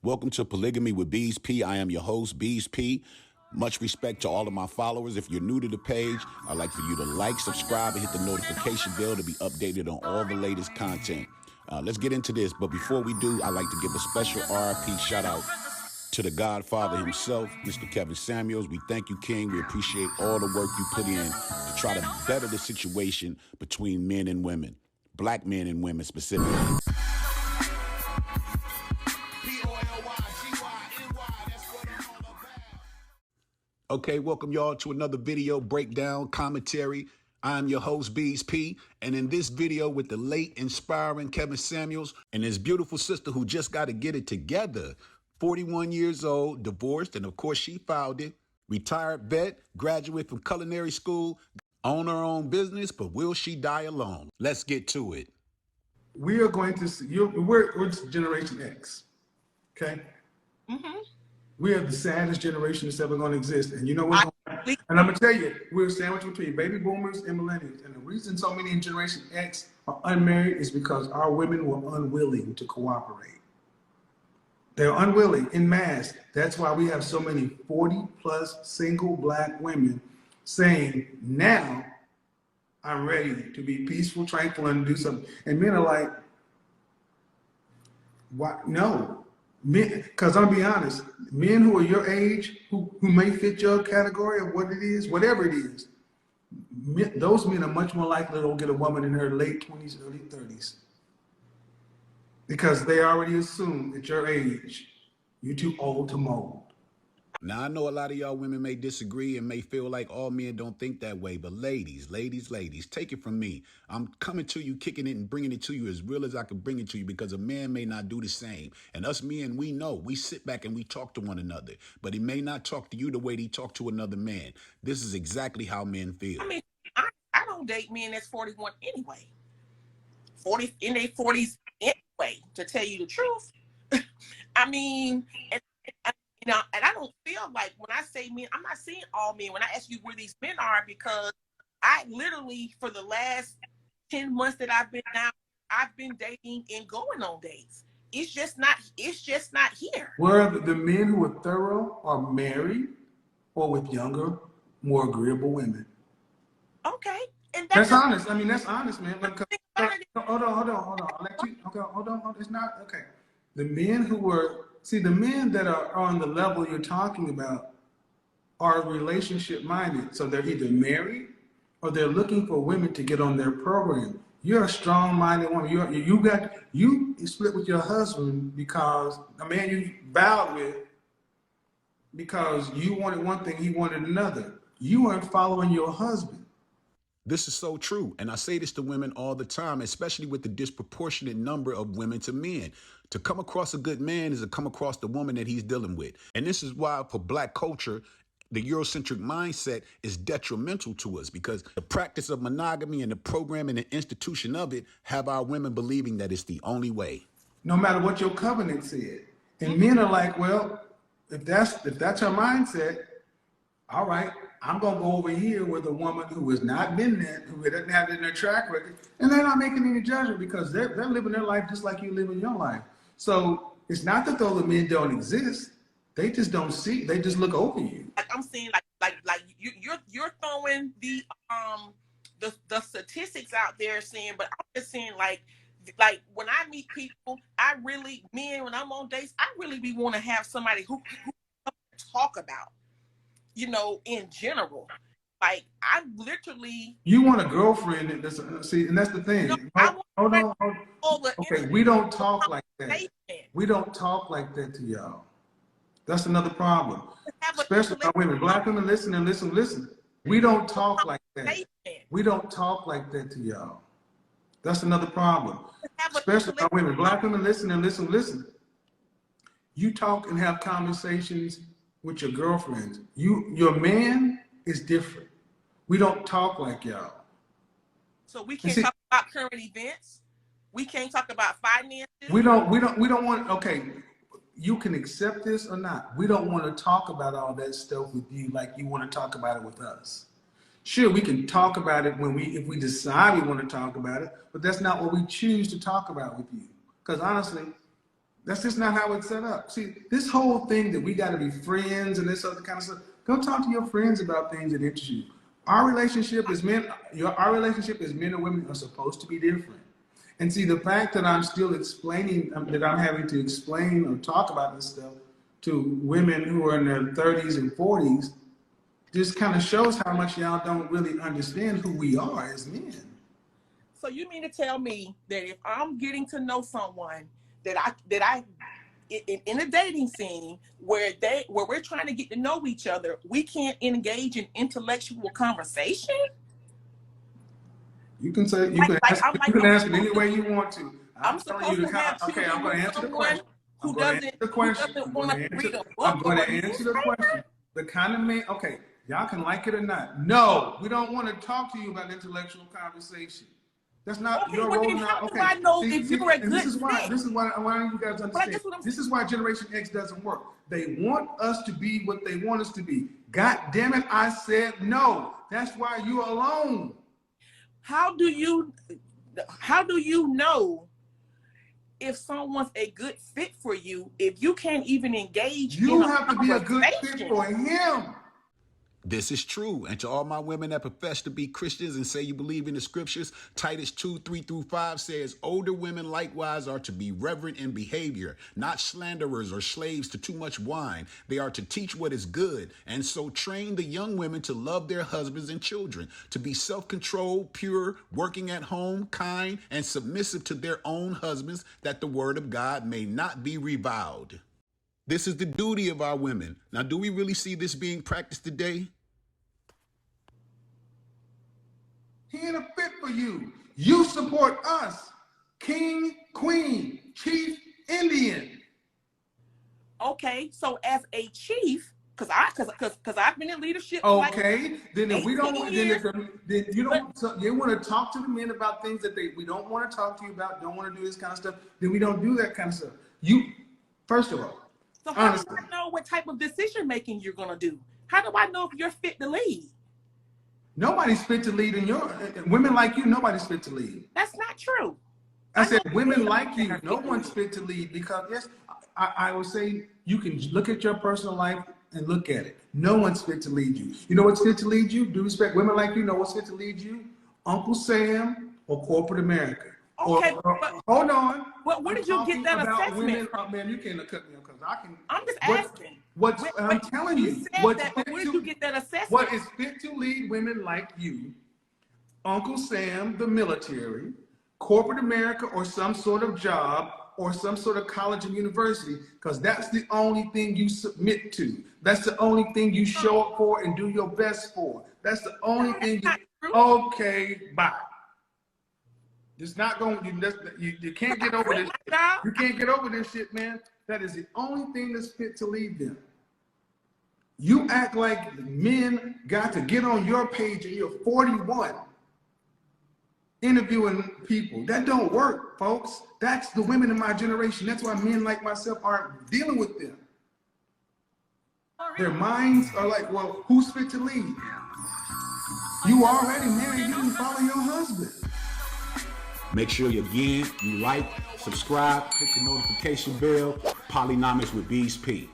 Welcome to Polygamy with Bees P. I am your host, Bees P. Much respect to all of my followers. If you're new to the page, I'd like for you to like, subscribe, and hit the notification bell to be updated on all the latest content. Let's get into this, but before we do, I'd like to give a special RIP shout out to the Godfather himself, Mr. Kevin Samuels. We thank you, King. We appreciate all the work you put in to try to better the situation between men and women, black men and women specifically. Okay, welcome y'all to another video breakdown commentary. I'm your host, Bees P, and in this video with the late inspiring Kevin Samuels and his beautiful sister who just got to get it together, 41 years old, divorced, and of course she filed it, retired vet, graduate from culinary school, own her own business, but will she die alone? Let's get to it. We are going to see, we're Generation X, okay? Mm-hmm. We are the saddest generation that's ever going to exist. And you know what? And I'm going to tell you, we're sandwiched between baby boomers and millennials. And the reason so many in Generation X are unmarried is because our women were unwilling to cooperate. They're unwilling in mass. That's why we have so many 40-plus single black women saying, now I'm ready to be peaceful, tranquil, and do something. And men are like, what? No. Because I'm gonna be honest, men who are your age, who may fit your category of what it is, whatever it is, those men are much more likely to get a woman in her late 20s, early 30s. Because they already assume at your age, you're too old to mold. Now, I know a lot of y'all women may disagree and may feel like all men don't think that way, but ladies, take it from me. I'm coming to you, kicking it and bringing it to you as real as I can bring it to you because a man may not do the same. And us men, we know, we sit back and we talk to one another, but he may not talk to you the way he talked to another man. This is exactly how men feel. I mean, I don't date men that's 41 anyway. 40 in their 40s anyway, to tell you the truth. I mean, and I don't feel like when I say men, I'm not saying all men. When I ask you where these men are, because I literally, for the last 10 months that I've been down, I've been dating and going on dates. It's just not here. Where the men who are thorough are married or with younger, more agreeable women. Okay. And that's honest. I mean, that's honest, man. Hold on. I'll let you, okay, hold on. It's not, okay. The men who were, see, the men that are on the level you're talking about are relationship minded. So they're either married or they're looking for women to get on their program. You're a strong minded woman. You split with your husband because a man you vowed with, because you wanted one thing, he wanted another. You weren't following your husband. This is so true. And I say this to women all the time, especially with the disproportionate number of women to men. To come across a good man is to come across the woman that he's dealing with. And this is why for black culture, the Eurocentric mindset is detrimental to us because the practice of monogamy and the program and the institution of it have our women believing that it's the only way. No matter what your covenant said. And men are like, well, if that's her mindset, all right, I'm going to go over here with a woman who has not been there, who doesn't have it in their track record, and they're not making any judgment because they're living their life just like you live in your life. So it's not that those men don't exist. They just don't see. They just look over you. Like I'm saying, like you're throwing the statistics out there saying, but I'm just saying like when I meet people, men when I'm on dates, I really be want to have somebody who talk about. You know, in general, like I literally. You want a girlfriend, and that's the thing. No, hold on. Okay, we don't talk like that. We don't talk like that to y'all. That's another problem. Especially our women, black women. Listen. We don't talk like that. We don't talk like that to y'all. That's another problem. Especially our women, black women. Listen. You talk and have conversations with your girlfriends. Your man is different. We don't talk like y'all. So we can't talk about current events. We can't talk about finances. We don't want, okay, you can accept this or not. We don't want to talk about all that stuff with you like you want to talk about it with us. Sure, we can talk about it if we decide we want to talk about it, but that's not what we choose to talk about with you. Because honestly, That's just not how it's set up. See, this whole thing that we got to be friends and this other kind of stuff, go talk to your friends about things that interest you. Our relationship as men and women are supposed to be different. And see, the fact that I'm still explaining, that I'm having to explain or talk about this stuff to women who are in their 30s and 40s, just kind of shows how much y'all don't really understand who we are as men. So you mean to tell me that if I'm getting to know someone that I in a dating scene where we're trying to get to know each other, we can't engage in intellectual conversation? You can say you can ask it any way you want to. I'm supposed to have okay, I'm going to answer the question. Who doesn't want to read a book? I'm going to answer the question. The kind of man, okay, y'all can like it or not. No, we don't want to talk to you about intellectual conversation. That's not your role now. Okay. I know if you're a good this is why you guys understand. This is why Generation X doesn't work. They want us to be what they want us to be. God damn it, I said no. That's why you're alone. How do you know if someone's a good fit for you if you can't even engage? You have to be a good fit for him. This is true. And to all my women that profess to be Christians and say you believe in the scriptures, Titus 2:3-5 says, older women likewise are to be reverent in behavior, not slanderers or slaves to too much wine. They are to teach what is good, and so train the young women to love their husbands and children, to be self-controlled, pure, working at home, kind, and submissive to their own husbands, that the word of God may not be reviled. This is the duty of our women. Now, do we really see this being practiced today? He ain't a fit for you. You support us. King, queen, chief, Indian. Okay, so as a chief, because I've been in leadership. Okay, then if we don't, then you don't. So you want to talk to the men about things that we don't want to talk to you about. Don't want to do this kind of stuff. Then we don't do that kind of stuff. You, first of all. So how do I know what type of decision making you're gonna do? How do I know if you're fit to lead? Nobody's fit to lead in your women like you. Nobody's fit to lead. That's not true. I said women like you. No one's fit to lead because yes, I would say you can look at your personal life and look at it. No one's fit to lead you. You know what's fit to lead you? Do respect women like you know what's fit to lead you? Uncle Sam or corporate America. Okay, but hold on. Well, where did you get that assessment? Women, man, you can't cut me off because I can. I'm just asking. I'm telling you. Where did you get that assessment? What is fit to lead women like you? Uncle Sam, the military, corporate America, or some sort of job, or some sort of college and university, because that's the only thing you submit to. That's the only thing you show up for and do your best for. That's the only thing you. Okay, bye. It's not going. You can't get over this. You can't get over this shit, man. That is the only thing that's fit to lead them. You act like men got to get on your page and you're 41 interviewing people. That don't work, folks. That's the women in my generation. That's why men like myself aren't dealing with them. Their minds are like, well, who's fit to lead? You already married. You can follow your husband. Make sure you like, subscribe, click the notification bell. Polynomics with Bees P.